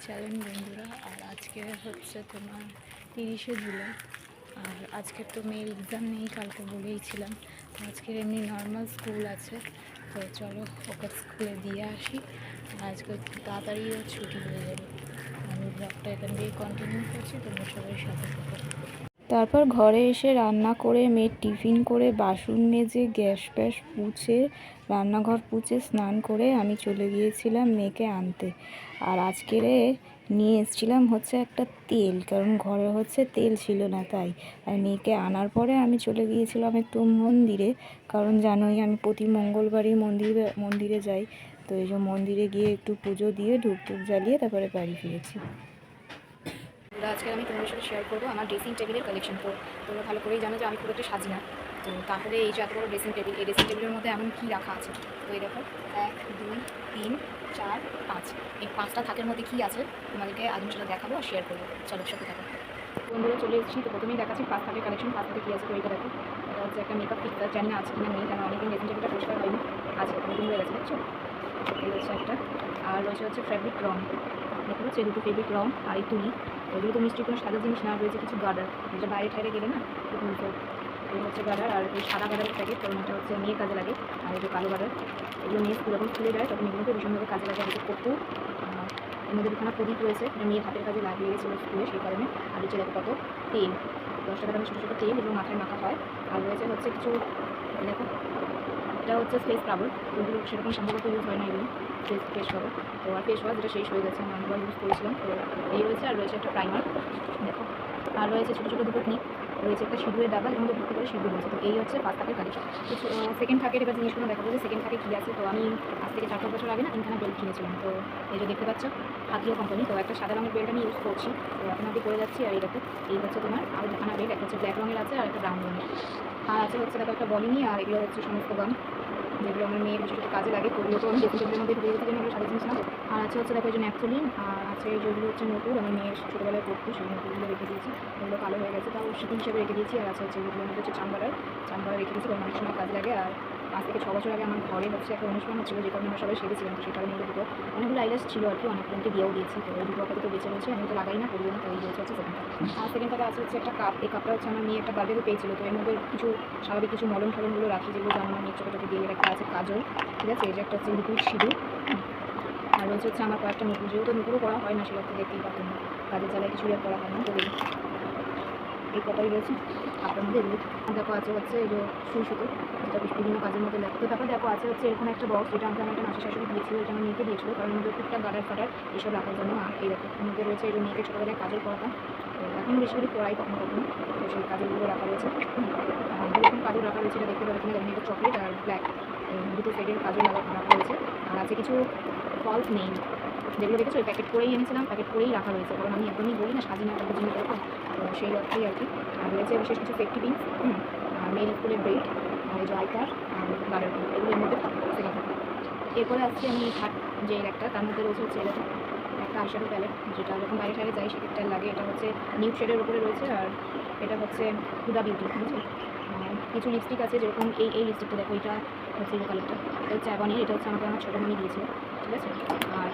Channel বন্ধুরা। আর আজকে হচ্ছে তোমার 30শে জুলাই। আর আজকের তো মেয়ের এক্সাম নেই, কালকে বলেইছিলাম। তো আজকের এমনি নর্মাল স্কুল আছে, তো চলো ওকে স্কুলে দিয়ে আসি। আজকে তাড়াতাড়িও ছুটি হয়ে যাবে। আমি ব্লগটা এখান থেকে কন্টিনিউ করছি, তোমরা সবাই সাথে থাকো। তারপর ঘরে এসে রান্না করে, মেয়ের টিফিন করে, বাসন মেজে, গ্যাস ফ্যাস পুছে, রান্নাঘর পুছে, স্নান করে আমি চলে গিয়েছিলাম মেয়েকে আনতে। আর আজকের নিয়ে এসেছিলাম হচ্ছে একটা তেল, কারণ ঘরে হচ্ছে তেল ছিল না তাই। আর মেয়েকে আনার পরে আমি চলে গিয়েছিলাম একটু মন্দিরে, কারণ জানোই আমি প্রতি মঙ্গলবারই মন্দিরে যাই। তো এই যে মন্দিরে গিয়ে একটু পুজো দিয়ে ধূপ টুপ জ্বালিয়ে তারপরে বাড়ি ফিরেছি। আজকে আমি তোমাদের সাথে শেয়ার করবো আমার ড্রেসিং টেবিলের কালেকশন। তো তোমরা ভালো করেই জানো যে আমি খুব একটা সাজি না। তো তাহলে এই যে এত বড় ড্রেসিং টেবিল, এই ড্রেসিং টেবিলের মধ্যে এমন কী রাখা আছে। তো এই দেখো 1 2 3 4 5, এই 5টা থাকের মধ্যে কী আছে তোমাদেরকে আজ আমি সেটা দেখাবো আর শেয়ার করবো। চলো সাথে থাকো। বন্ধুরা চলে এসেছি। তো প্রথমেই দেখাচ্ছি 5 থাকের কালেকশন। 5 থাকে কী আছে তো এইটা দেখো। এটা হচ্ছে একটা মেকআপ ফিক্সার, জানি না আছে কিনা নেই, কারণ অনেকদিন ড্রেসিং টেবিলটা পরিষ্কার হয়নি, আছে নতুন হয়ে গেছে দেখছো। এই হচ্ছে একটা। আর রয়েছে হচ্ছে ফেব্রিক রং, দেখতে পাচ্ছি দুটো ফেব্রিক রং আর এই তুলি। এগুলো তো মিষ্টি কোনো সাদা জিনিস না, রয়েছে কিছু গার্ডার, যেটা বাইরে ঠাইরে গেলে না তো এই হচ্ছে গার্ডার। আর এই সাদা গার্ডারের প্যাকেট, কারণ এটা হচ্ছে মেয়ে কাজে লাগে। আর এই যে কালো গার্ডার, এগুলো মেয়ে যখন খুলে যায় তখন এগুলোকে ভীষণভাবে কাজে লাগে। এদিকে করতেও এর মধ্যে দুখানা প্রদীপ রয়েছে, এটা মেয়ের হাতের কাজে লাগিয়ে গেছিলো স্কুলে, সেই কারণে। আর হচ্ছে দেখো কত তেল, 10 টাকা দামের ছোটো ছোটো তেল, এগুলো মাথায় মাখা হয়। আর রয়েছে হচ্ছে কিছু, দেখো এটা হচ্ছে ফেস স্ক্রাবার, এগুলো সেরকম সম্ভবত ইউজ হয় না, এগুলো ফেস স্ক্রাবার। তো আর ফেস ওয়াশ যেটা শেষ হয়ে গেছে, আমি অনেকবার ইউজ করেছিলাম। তো এই রয়েছে। আর রয়েছে একটা প্রাইমার, দেখো। আর রয়েছে ছোটো ছোটো দুটো ক্লিপ, রয়েছে একটা সিঁদুরের ডাবা, এর মধ্যে ভর্তি করে সিঁদুর রয়েছে। তো এই হচ্ছে 5 থাকের কালেকশন। তো সেকেন্ড থাকের এবার জিনিসগুলো দেখাবো যে সেকেন্ড থাকে কী আছে। তো আমি আজ থেকে 4-5 বছর আগে না 3খানা বেল্ট কিনেছিলাম। তো এই যে দেখতে পাচ্ছ হাতিও কোম্পানি। তো একটা সাদা রঙের বেল্ট আমি ইউজ করছি, তো এখন আমি করে যাচ্ছি। আর এই দেখো এই হচ্ছে তোমার আরও দুখানা বেল্ট, একটা হচ্ছে ব্ল্যাক রঙের আছে আর একটা ব্রাউন রঙের। আর আছে হচ্ছে দেখো একটা বলিনি। আর এগুলো হচ্ছে সমস্ত গান, যেগুলো আমার মেয়ের বিশেষ কাজে লাগে। তো ওগুলো তো আমি ড্রেসিং টেবিলের মধ্যে ঢুকে গেছি, যেন এগুলো সাদা জিনিস না। আর আছে হচ্ছে দেখো এই যে ন্যাপথলিন। আর আছে যেগুলো হচ্ছে নতুন, আমার মেয়ের ছোটোবেলায় পড়তো, সেই নতুনগুলো রেখে দিয়েছি। ওগুলো কালো হয়ে গেছে, তাও স্মৃতি হিসেবে রেখে দিয়েছি। আর আছে হচ্ছে যেগুলোর মধ্যে হচ্ছে চাম্বার রেখে দিয়েছি, কারণ অনেক সময় কাজে লাগে। আর 5 থেকে 6 বছর আগে আমার ঘরে হচ্ছে একটা অনুষ্ঠান হচ্ছিলো, যে কারণে আমরা সবাই সেরেছিলাম। তো সেই কারণে এগুলো দুটো অনেকগুলো আইলাস ছিল আর কি, অনেকজনকে দিয়েও দিয়েছি। তো ওই দুটো আপাতত বেঁচে রয়েছে, আমি তো লাগাই না, করিও না। তো এই রয়েছে হচ্ছে সেকেন্ড টাকা। আর সেকেন্ড টাকা আছে হচ্ছে একটা কাপ। এই কাপটা হচ্ছে আমার মেয়ে একটা বার্থডেতে পেয়েছিল। তো এর মধ্যে কিছু স্বাভাবিক কিছু মলম ঠলমগুলো রাখি, যেগুলো যেমন আমার মেয়ে ছোটোটাকে দিয়ে একটা আছে কাজল, ঠিক আছে। এই যে একটা হচ্ছে লিকুইড সিঁদুর। আর রয়েছে হচ্ছে আমার কয়েকটা নুপুর, যেহেতু নুপুরও করা হয় না সেরকম, দেখতেই পাচ্ছেন না, কাজের জ্বালায় কিছুই আর করা হয় না। তো এই কটাই রয়েছে আপনার মধ্যে। এগুলো দেখো আছে হচ্ছে এই যে সুই সুতো, যেটা বিভিন্ন কাজের মধ্যে লাগে। তো তারপর দেখো আছে হচ্ছে এরকম একটা বক্স, যেটা আমাকে আমার একটা মাসি শাশুড়ি দিয়েছিল, এটা আমার মেয়েকে দিয়েছিল, কারণ মধ্যে টুকটাক গার্ডার ফাটার এসব রাখার জন্য। আর এই দেখো এর মধ্যে রয়েছে এই যে মেয়েকে ছোটোবেলায় কাজল করাতাম, তো এখন বেশিরভাগই করাই কখনো কখনো। তো সেই কাজলগুলো রাখা রয়েছে। এরকম কাজল রাখা রয়েছে, এটা দেখতে পাবে কিনা জানি। এটা চকলেট আর ব্ল্যাক, দুটো সাইডের কাজল রাখা রয়েছে। আর আছে কিছু ফলস নেইল, যেগুলো দেখেছো ওই প্যাকেট করেই এনেছিলাম, প্যাকেট করেই রাখা রয়েছে, কারণ আমি একদমই বলি না সাজি না, একটা বুঝি না এরকম। তো সেই অর্থেই আর কি। আর রয়েছে বিশেষ কিছু সেফটি পিনস, আর মেয়ের স্কুলের বেল্ট, আর এই যে আইকার আর গার্ডার, এগুলোর মধ্যে সেকেন্ড থাকে। এরপরে আসছি আমি থার্ড যে একটা, তার মধ্যে রয়েছে হচ্ছে এরকম একটা আইশ্যাডো প্যালেট, যেটা যখন বাইরে সাইডে যাই সেক্ষেত্রে লাগে। এটা হচ্ছে নিউড শেডের উপরে রয়েছে। আর এটা হচ্ছে হুডা বিউটি, বুঝলি। কিছু লিপস্টিক আছে, যেরকম এই লিপস্টিকটা দেখো, এটা হচ্ছে এই কালারটা, এটা হচ্ছে অ্যাবনির। এটা হচ্ছে আমাকে আমার ছোটো মনি দিয়েছিল, ঠিক আছে। আর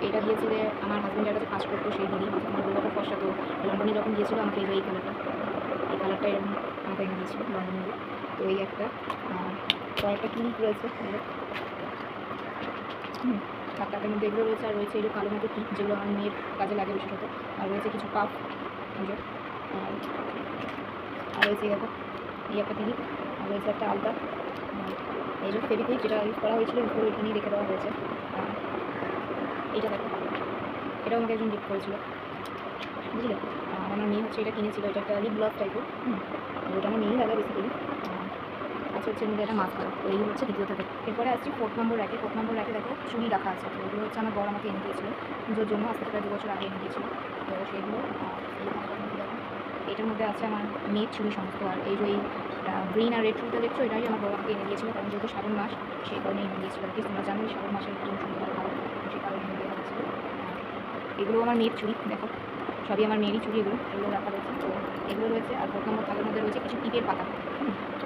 এটা দিয়েছে যে আমার হাজব্যান্ডের কাছে কাজ করতো সেই দিদি, আমার দুর্গাটা ফসা। তো লন্ডনে যখন গিয়েছিলো আমাকে এই কালারটা, এরকম আমাকে এনে দিয়েছিলো লন্ডনে গিয়ে। তো এই একটা। আর কয়েকটা ক্লিপ রয়েছে, টাকাটার মধ্যে এগুলো রয়েছে। আর রয়েছে এই যে কালো মতো ক্লিপ, যেগুলো আমার মেয়ের কাজে লাগে বিশেষত। আর রয়েছে কিছু কাপ, আর রয়েছে দেখো এই একটা ক্লিপ, আর রয়েছে একটা আলতা, এই যে ফেভিকুইক যেটা ইউজ করা হয়েছিল উপরে এখানেই রেখে দেওয়া হয়েছে। এইটা দেখো, এটাও আমাকে একজন গিফট করেছিল, বুঝলে। আমার মেয়ে হচ্ছে এটা কিনেছিল, এটা একটা লিপ গ্লস টাইপের, ওটা আমার মেয়েই লাগা বেসিক্যালি। আচ্ছা হচ্ছে মধ্যে একটা মাস্ক করা। তো এই হচ্ছে দ্বিতীয় থাকে। এরপরে আসছি 4 নম্বর র্যাকে। 4 নম্বর র্যাকে দেখো চুড়ি রাখা আছে। তো এগুলো হচ্ছে আমার বড় আমাকে এনে দিয়েছিল পুজোর জন্য, আজ থেকে 2 বছর আগে এনে দিয়েছিল। তো সেইগুলো দেখো, এটার মধ্যে আছে আমার মেয়ের চুড়ি সমস্ত। আর এই যে এই গ্রিন আর রেড চুড়িটা দেখছো, এটাই আমার বড় আমাকে এনে দিয়েছিল, কারণ যেহেতু শ্রাবণ মাস সেই কারণে এনে দিয়েছিল আর কি। তোমরা জানোই শ্রাবণ মাসের একদম সুন্দর ভালো, সেই কারণে এনে দেওয়া হয়েছিল। এগুলো আমার মেয়ের চুড়ি, দেখো সবই আমার মেয়েরই চুড়ি, এগুলো রাখা রয়েছে। তো এগুলো রয়েছে। আর 4 নম্বর থাকার মধ্যে রয়েছে কিছু টিপের পাতা,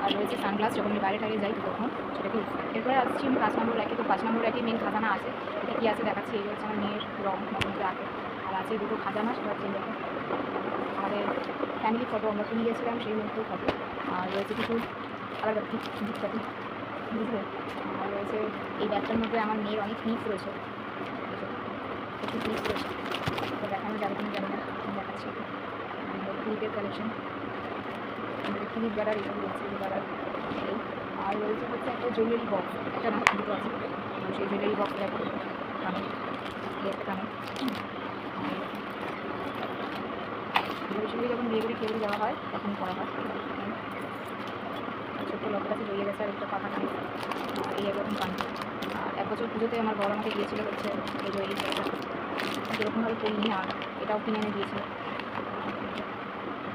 আর রয়েছে সানগ্লাস, যখন আমি বাইরে টাইরে যাই তখন সেটাকে ইউজ করি। এরপরে আসছি আমি 5 নম্বর র্যাকে। তো 5 নম্বর র্যাকে মেন খাজানা আছে। এটা কী আছে দেখাচ্ছি। এই হচ্ছে আমার মেয়ের রং, মধ্যে আঁকে। আর আছে দুটো খাজানা, সেটা হচ্ছে আমাদের ফ্যামিলি ফটো, আমরা কিনে গিয়েছিলাম সেই মুহূর্তে ফটো। আর রয়েছে কিছু আলাদা গিফট, বুঝলে। আর রয়েছে এই ব্যাগটার মধ্যে আমার মেয়ের অনেক ক্লিপস রয়েছে, একটু ক্লিপস রয়েছে, তো দেখানো যাবে কিনা জানি না, দেখাচ্ছি। ক্লিপের কালেকশন, ক্লিপ গার্ডার এগুলো রয়েছে, গার্ডার এই। আর রয়েছে হচ্ছে একটা জুয়েলারি বক্স, একটা না দুটো আছে, সেই জুয়েলারি বক্স দেখো, কানে এই একটা কানে। যখন বিয়ে করে খেয়ে দেওয়া হয় তখন করা হয়। ছোট্ট লকেট আছে, জড়িয়ে গেছে, আর একটা পাখা কানে, এই একরকম কানে। আর 1 বছর পুজোতে আমার বড় আমাকে দিয়েছিল হচ্ছে এই জুয়েলারি সেটটা, সেরকমভাবে কিনি, আর এটাও কিনে এনে দিয়েছিল।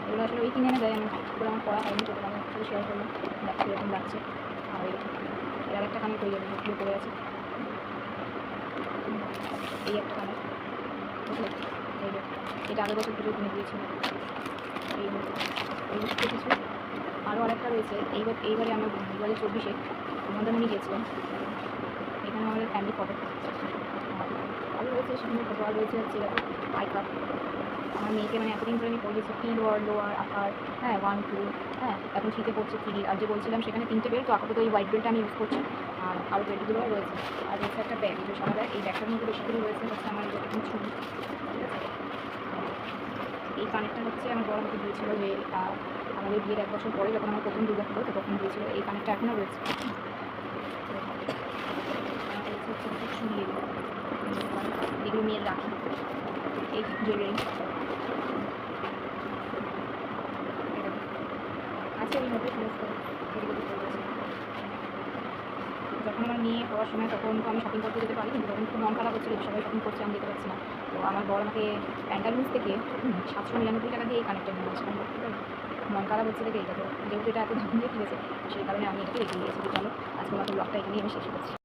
এগুলো আসলে ওই কিনে এনে দেয়, আমি পুরো আমার পড়া হয়নি, তো আমি একটু শেয়ার করলাম, দেখছি এরকম লাগছে। আর এর একটা কানে তৈরি হবে পড়ে আছে, এই একটা কানে, বুঝলে। এই এটা আগের বছর পুজো কিনে দিয়েছিল। এই কিছু আরও আরেকটা রয়েছে, এইবারে আমরা 2024-এ মন্দারমণি গিয়েছিলাম, এখানে আমাদের ফ্যামিলি ফটো। আরও রয়েছে সেখানে ফটো, আর রয়েছে হচ্ছে আই কার্ড। আমার মেয়েকে মানে এতদিন ধরে আমি পড়িয়েছি প্রি লোয়ার, লোয়ার, আকার, হ্যাঁ 1 2, হ্যাঁ এখন 3-তে পড়ছে 3। আর যে বলছিলাম সেখানে 3টে বেল্ট, তো আপাতত এই হোয়াইট বেল্টটা আমি ইউজ করছি, আর আরও বেল্টগুলো রয়েছে। আর রয়েছে একটা ব্যাগ, যে সাদা ব্যাগ, এই ব্যাগটার মধ্যে বেশি করে রয়েছে হচ্ছে আমার এরকম ছবি, ঠিক আছে। এই কানেরটা হচ্ছে আমার বড় আমাকে দিয়েছিল, যে আমাদের বিয়ের 1 বছর পরে যখন আমার প্রথম দুর্গা হলো, তো তখন দিয়েছিল। এই কানেরটা এখনও রয়েছে। এগুলো মেয়ের রাখি, এই জুয়েলারি আছে ওই মধ্যে সমস্ত এগুলো করেছি। যখন আমার নিয়ে পড়ার সময় তখন তো আমি শপিং করতে যেতে পারি, কিন্তু তখন খুব মন খারাপ হচ্ছিল, সবাই শপিং করছে, আমি যেতে পারছি না। তো আমার বড় আমাকে প্যান্টালুন্স থেকে 799 টাকা দিয়ে এই কানেক্টটা নিয়ে আসলাম। মন খারাপ হচ্ছে দেখে, এটা তো যেহেতু এটা এত দাম দিয়ে কিনেছে, সেই কারণে আমি এটাকে রেখে দিয়েছি। চলো আজকে আমাকে ব্লগটা এখানেই আমি শেষ করছি।